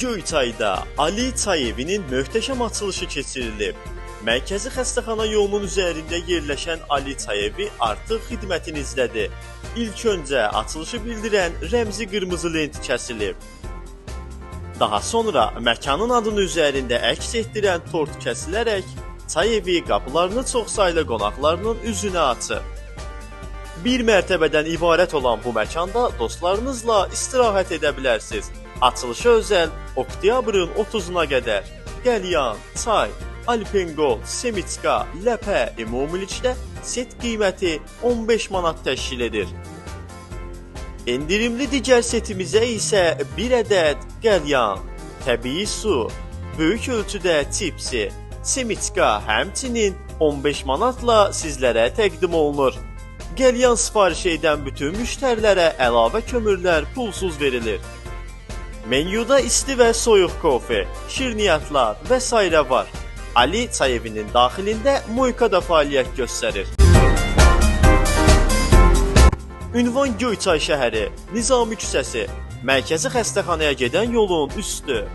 Göyçayda Ali Çayevinin möhtəşəm açılışı keçirilib. Mərkəzi xəstəxana yolunun üzərində yerləşən Ali Çayevi artıq xidmətinizdədir. İlk öncə açılışı bildirən rəmzi qırmızı lent kəsilib. Daha sonra məkanın adının üzərində əks etdirən tort kəsilərək Çayevi qapılarını çoxsaylı qonaqlarının üzünə açır. Bir mərtəbədən ibarət olan bu məkanda dostlarınızla istirahət edə bilərsiniz. Açılışa özəl oktyabrın 30-una qədər qəlyan, çay, alpengol, semiçka, ləpə ümumilikdə set qiyməti 15 manat təşkil edir. Endirimli digər setimizə isə bir ədəd qəlyan, təbii su, böyük ölçüdə çipsi, semiçka həmçinin 15 manatla sizlərə təqdim olunur. Qəlyan sifariş edən bütün müştərilərə əlavə kömürlər pulsuz verilir. Menyuda isti və soyuq kofe, şirniyyatlar və s. var. Ali Çayevinin daxilində Moyka da fəaliyyət göstərir. Ünvan Göyçay şəhəri, Nizami küçəsi, mərkəzi xəstəxanaya gedən yolun üstü.